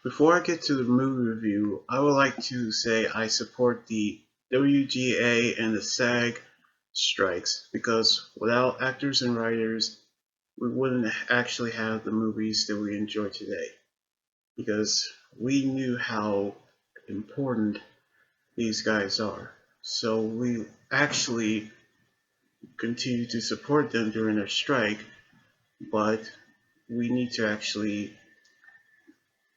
Before I get to the movie review, I would like to say I support the WGA and the SAG strikes because without actors and writers, we wouldn't actually have the movies that we enjoy today. Because we knew how important these guys are. So we actually continue to support them during their strike, but we need to actually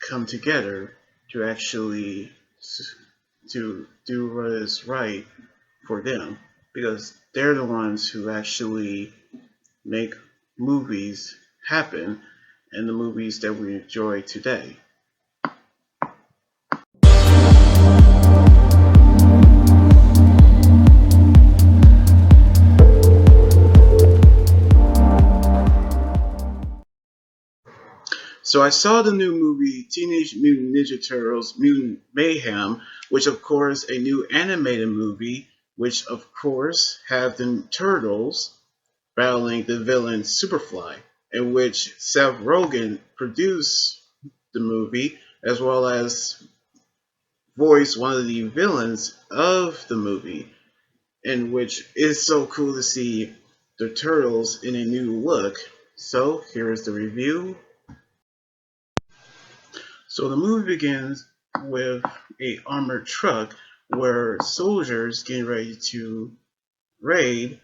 come together to actually to do what is right for them because they're the ones who actually make movies happen and the movies that we enjoy today. So I saw the new movie Teenage Mutant Ninja Turtles Mutant Mayhem, which of course a new animated movie, which of course have the turtles battling the villain SuperFly, in which Seth Rogen produced the movie as well as voiced one of the villains of the movie, in which is so cool to see the turtles in a new look. So here is the review. So the movie begins with a armored truck where soldiers getting ready to raid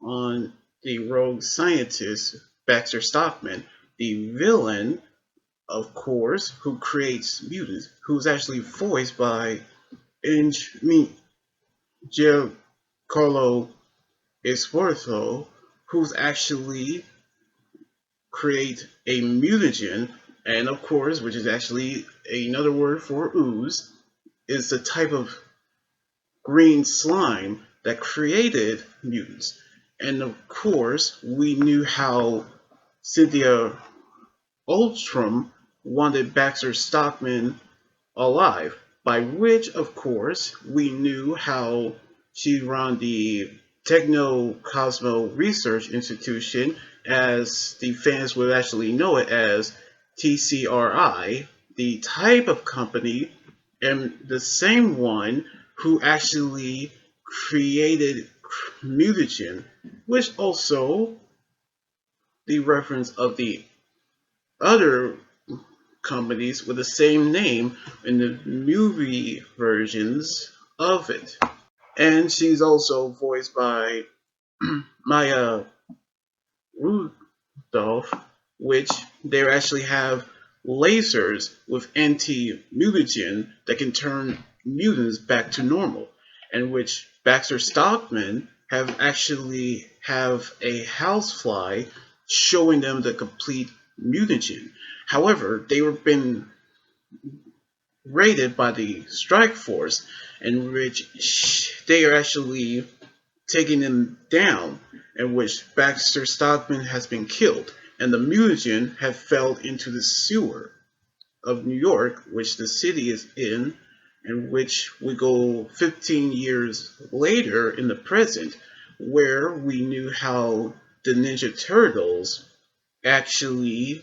on the rogue scientist Baxter Stockman, the villain, of course, who creates mutants, who's actually voiced by Giancarlo Esposito, who's actually create a mutagen, and of course, which is actually another word for ooze, is the type of green slime that created mutants. And of course, we knew how Cynthia Ultram wanted Baxter Stockman alive, by which, of course, we knew how she ran the Techno Cosmo Research Institution, as the fans would actually know it as TCRI, the type of company and the same one who actually created mutagen, which also the reference of the other companies with the same name in the movie versions of it. And she's also voiced by Maya Rudolph, which they actually have lasers with anti-mutagen that can turn mutants back to normal, and which Baxter Stockman have a housefly showing them the complete mutagen. However, they were been raided by the strike force, in which they are actually taking them down, in which Baxter Stockman has been killed, and the mutagen have fell into the sewer of New York, which the city is in which we go 15 years later in the present, where we knew how the Ninja Turtles actually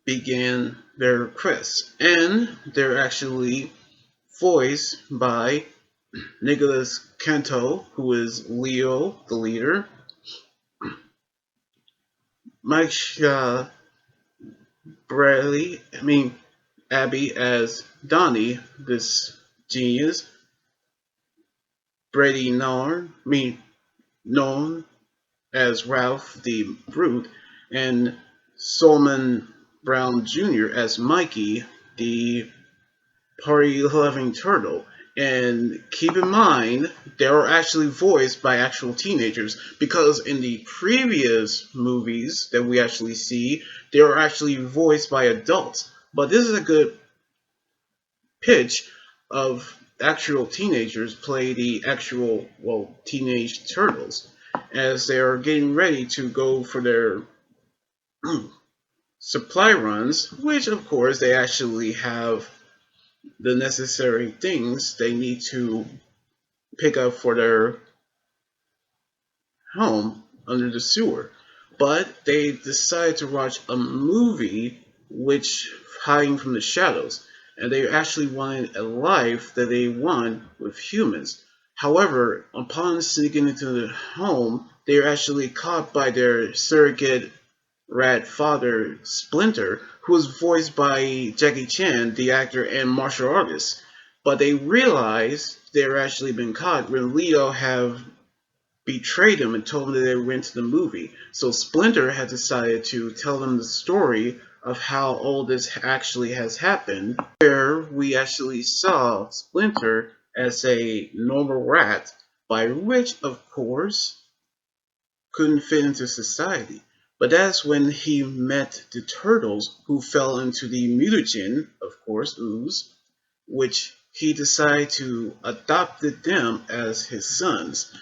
began their quest. And they're actually voiced by Nicholas Canto, who is Leo, the leader, Mike Abby as Donnie, this genius, Brady known as Ralph the Brute, and Solomon Brown Jr. as Mikey, the party-loving turtle. And keep in mind, they are actually voiced by actual teenagers, because in the previous movies that we actually see, they are actually voiced by adults. But this is a good pitch of actual teenagers play the actual, teenage turtles, as they are getting ready to go for their supply runs, which of course they actually have the necessary things they need to pick up for their home under the sewer. But they decide to watch a movie which hiding from the shadows, and they actually wanted a life that they want with humans. However, upon sneaking into the home, they are actually caught by their surrogate rat father, Splinter, who was voiced by Jackie Chan, the actor and martial artist. But they realized they're actually been caught when Leo have betrayed him and told him that they were into the movie. So Splinter had decided to tell them the story of how all this actually has happened. Where we actually saw Splinter as a normal rat, by which, of course, couldn't fit into society. But that's when he met the turtles, who fell into the mutagen, of course, ooze, which he decided to adopt them as his sons.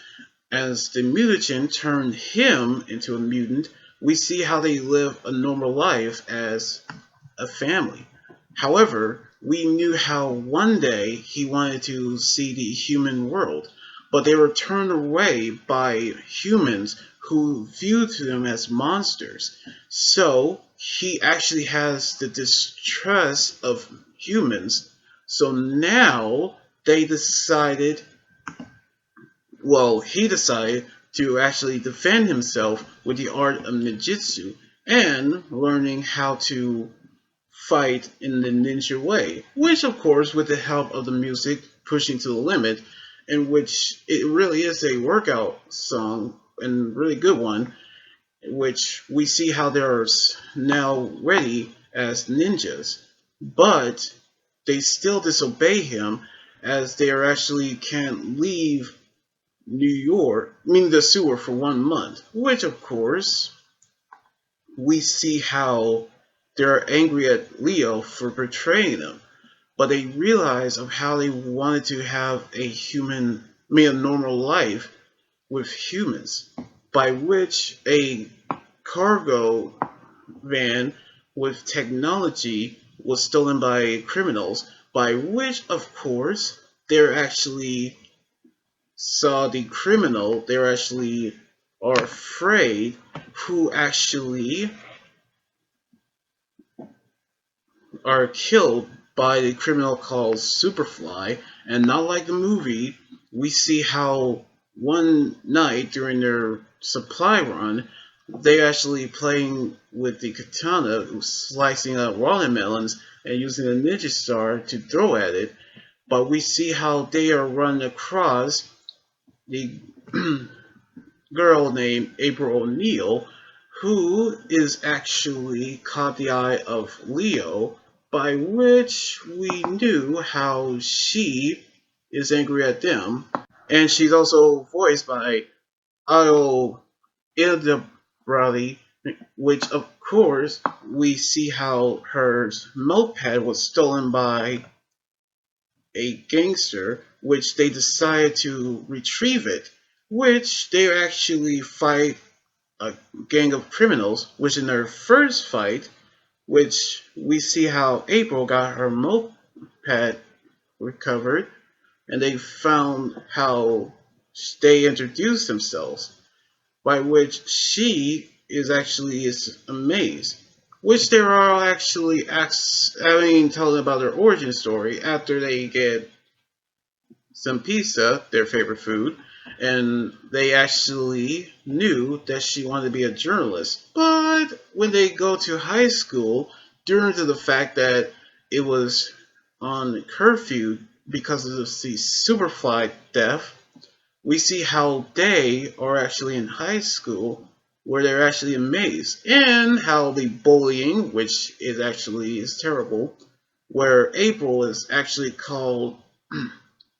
As the mutagen turned him into a mutant, we see how they live a normal life as a family. However, we knew how one day he wanted to see the human world, but they were turned away by humans who viewed them as monsters. So he actually has the distrust of humans. So now they decided, well, he decided to actually defend himself with the art of ninjutsu and learning how to fight in the ninja way, which of course with the help of the music pushing to the limit, in which it really is a workout song and really good one, which we see how they're now ready as ninjas, but they still disobey him as they are actually can't leave New York, I mean the sewer for 1 month, which of course we see how they're angry at Leo for betraying them, but they realize of how they wanted to have a human, I mean a normal life with humans, by which a cargo van with technology was stolen by criminals, by which of course they're actually saw the criminal, they're actually are afraid who actually are killed by the criminal called SuperFly, and not like the movie, we see how one night during their supply run, they actually playing with the katana, slicing up watermelons and using a ninja star to throw at it. But we see how they are run across the girl named April O'Neil, who is actually caught the eye of Leo, by which we knew how she is angry at them. And she's also voiced by Io Ildebrandi, which of course we see how her moped was stolen by a gangster, which they decide to retrieve it, which they actually fight a gang of criminals, which in their first fight, which we see how April got her moped recovered, and they found how they introduced themselves, by which she is amazed. Which they are all actually telling about their origin story after they get some pizza, their favorite food, and they actually knew that she wanted to be a journalist. But when they go to high school, due to the fact that it was on curfew because of the Superfly death, we see how they are actually in high school where they're actually amazed, and how the bullying, which is terrible, where April is actually called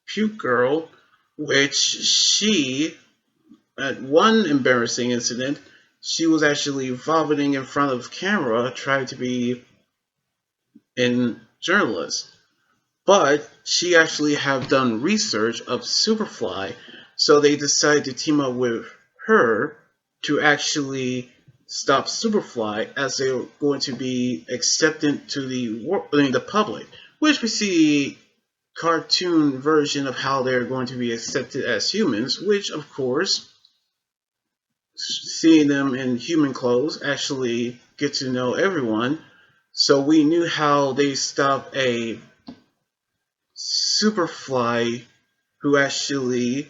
Puke Girl, which she, at one embarrassing incident, she was actually vomiting in front of camera trying to be a journalist. But she actually have done research of SuperFly, so they decided to team up with her to actually stop SuperFly, as they're going to be accepted to the public, which we see cartoon version of how they're going to be accepted as humans, which of course, seeing them in human clothes, actually get to know everyone, So we knew how they stopped a SuperFly who actually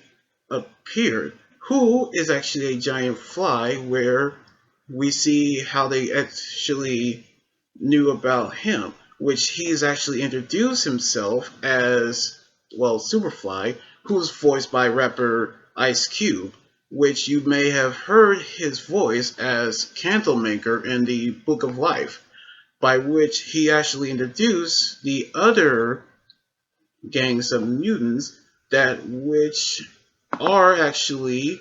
appeared, who is actually a giant fly, where we see how they actually knew about him, which he's actually introduced himself as, well, Superfly, who's voiced by rapper Ice Cube, which you may have heard his voice as Candlemaker in the Book of Life, by which he actually introduced the other gangs of mutants that which are actually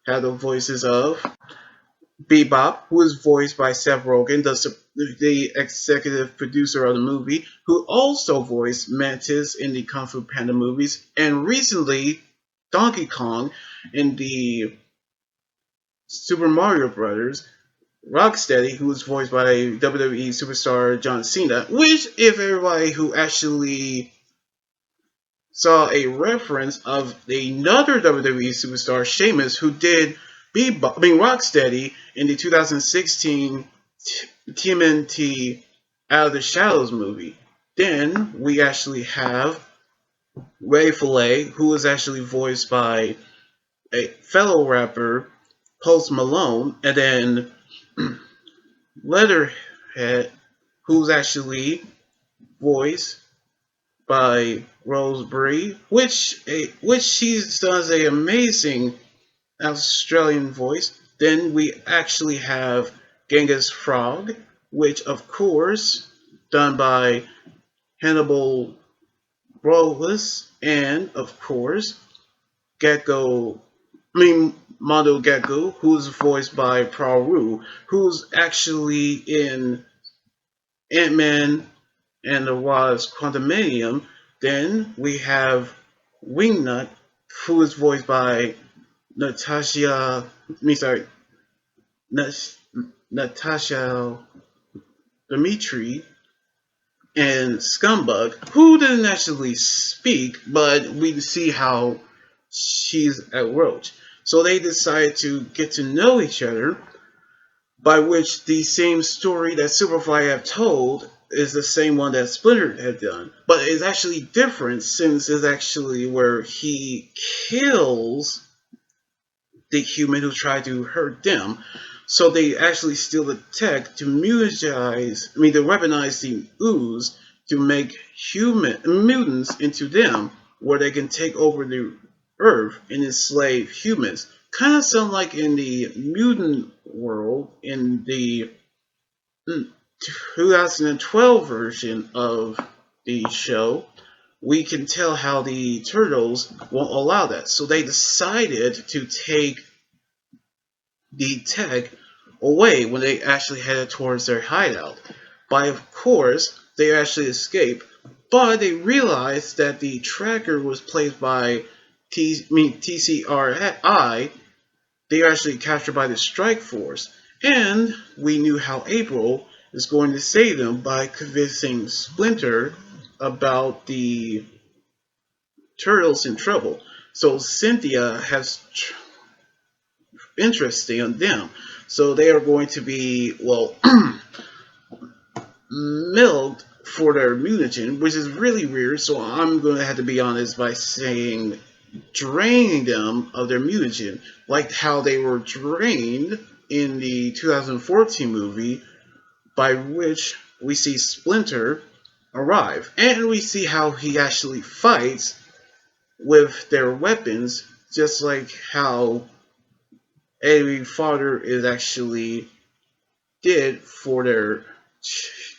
have the voices of Bebop, who is voiced by Seth Rogen, the executive producer of the movie, who also voiced Mantis in the Kung Fu Panda movies, and recently Donkey Kong in the Super Mario Brothers. Rocksteady, who was voiced by WWE superstar John Cena, which, if everybody who actually saw a reference of another WWE superstar, Sheamus, who did Rocksteady in the 2016 TMNT Out of the Shadows movie. Then we actually have Ray Fillet, who was actually voiced by a fellow rapper, Post Malone, and then Leatherhead, who's actually voiced by Rose Brie, which she does a amazing Australian voice. Then we actually have Genghis Frog, which of course done by Hannibal Buress, and of course Mondo Gecko, who's voiced by Praru, who's actually in Ant-Man and the Wasp Quantumanium. Then we have Wingnut, who is voiced by Natasha, Natasha Dimitri, and Scumbug, who didn't actually speak, but we see how she's a roach. So they decided to get to know each other, by which the same story that Superfly have told is the same one that Splinter had done. But it's actually different since it's actually where he kills the human who tried to hurt them. So they actually steal the tech to to weaponize the ooze to make mutants into them, where they can take over the earth and enslave humans. Kind of sound like in the mutant world in the 2012 version of the show. We can tell how the turtles won't allow that. So they decided to take the tech away when they actually headed towards their hideout. By of course, they actually escape, but they realized that the tracker was placed by TCRI. They are actually captured by the Strike Force, and we knew how April is going to save them by convincing Splinter about the turtles in trouble. So Cynthia has interest in them. So they are going to be, well, milled for their mutagen, which is really weird. So I'm going to have to be honest by saying draining them of their mutagen, like how they were drained in the 2014 movie, by which we see Splinter arrive. And we see how he actually fights with their weapons, just like how every father is actually did for their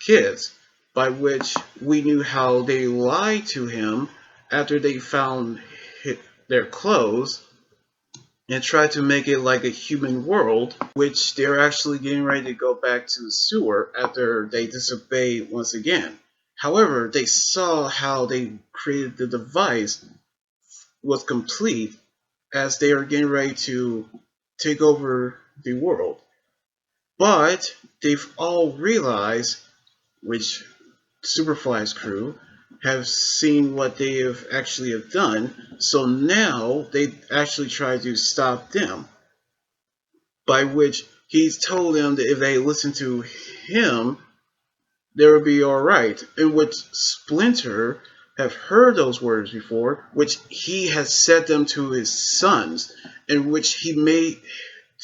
kids, by which we knew how they lied to him after they found their clothes and tried to make it like a human world, which they're actually getting ready to go back to the sewer after they disobey once again. However, they saw how they created the device was complete as they are getting ready to take over the world. But they've all realized, which Superfly's crew have seen what they have done, so now they actually try to stop them. By which he's told them that if they listen to him, they would be alright. In which Splinter have heard those words before, which he has said them to his sons, in which he made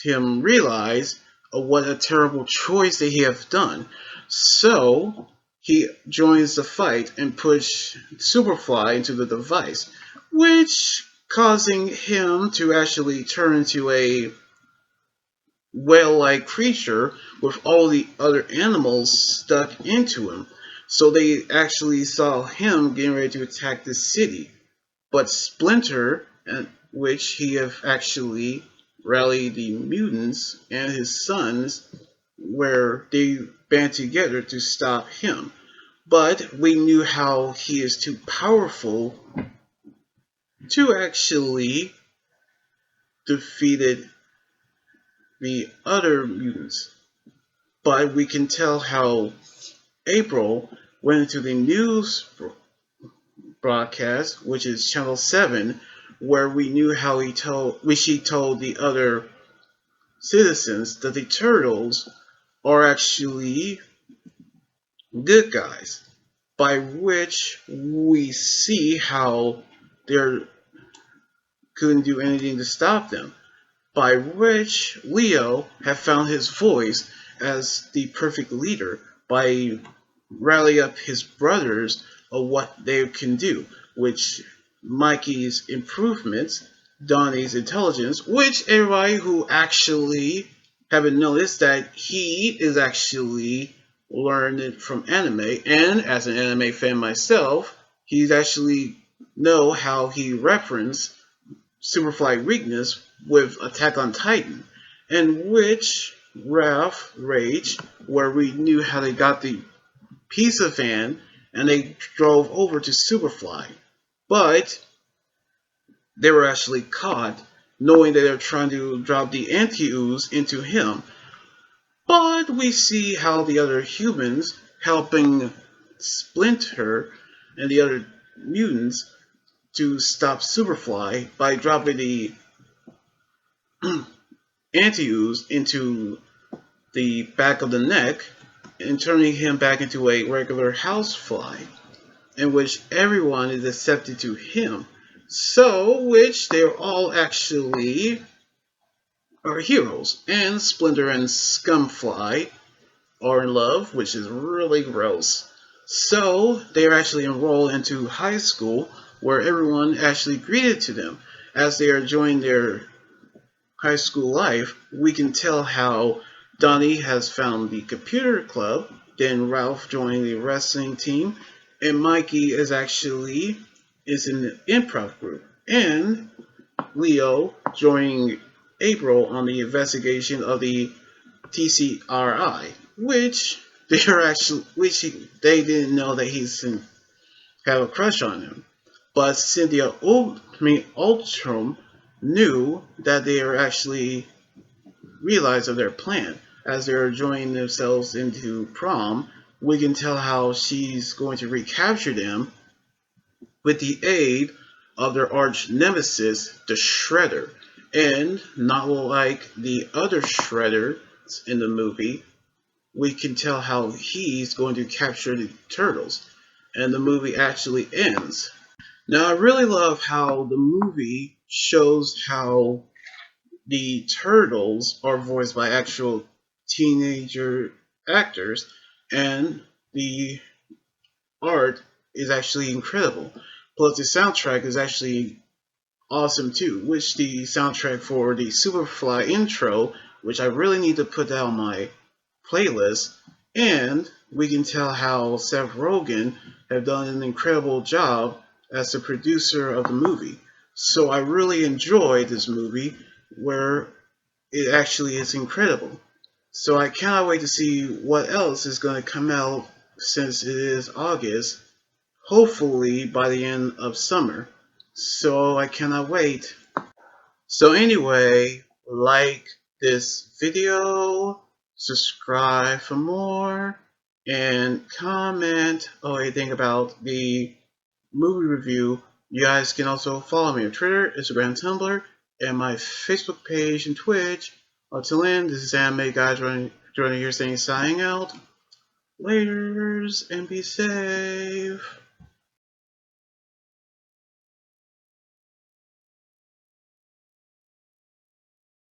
him realize what a terrible choice that he have done. So he joins the fight and push Superfly into the device, which causing him to actually turn into a whale-like creature with all the other animals stuck into him. So they actually saw him getting ready to attack the city. But Splinter, which he have actually rallied the mutants and his sons, where they band together to stop him. But we knew how he is too powerful to actually defeated the other mutants. But we can tell how April went into the news broadcast, which is Channel 7, where we knew how she told the other citizens that the turtles are actually good guys, by which we see how they couldn't do anything to stop them, by which Leo had found his voice as the perfect leader by rally up his brothers of what they can do, which Mikey's improvements, Donnie's intelligence, which everybody who actually haven't noticed that he is actually learned it from anime, and as an anime fan myself, he's actually know how he referenced Superfly weakness with Attack on Titan, in which Ralph Rage, where we knew how they got the pizza van and they drove over to Superfly, but they were actually caught knowing that they were trying to drop the anti-ooze into him. But we see how the other humans helping Splinter and the other mutants to stop Superfly by dropping the anti-ooze into the back of the neck and turning him back into a regular housefly, in which everyone is accepted to him. So, which they're all actually are heroes, and Splinter and Scumfly are in love, which is really gross. So, they're actually enrolled into high school, where everyone actually greeted to them. As they are enjoying their high school life, we can tell how Donnie has found the computer club, then Ralph joined the wrestling team, and Mikey is in the improv group, and Leo joining April on the investigation of the TCRI, which they didn't know that he's have a crush on him. But Cynthia Ultram knew that they are actually realized of their plan. As they are joining themselves into prom, we can tell how she's going to recapture them with the aid of their arch nemesis, the Shredder. And not like the other Shredders in the movie, we can tell how he's going to capture the turtles. And the movie actually ends. Now, I really love how the movie shows how the turtles are voiced by actual teenager actors, and the art is actually incredible. Plus, the soundtrack is actually awesome too, which the soundtrack for the Superfly intro, which I really need to put that on my playlist, and we can tell how Seth Rogen have done an incredible job as the producer of the movie. So I really enjoyed this movie, where it actually is incredible. So I cannot wait to see what else is going to come out since it is August, hopefully by the end of summer. So I cannot wait. So anyway, like this video, subscribe for more, and comment anything about the movie review. You guys can also follow me on Twitter, Instagram, Tumblr, and my Facebook page and Twitch. Until then, this is Anime Guy joining here saying signing out. Laters and be safe.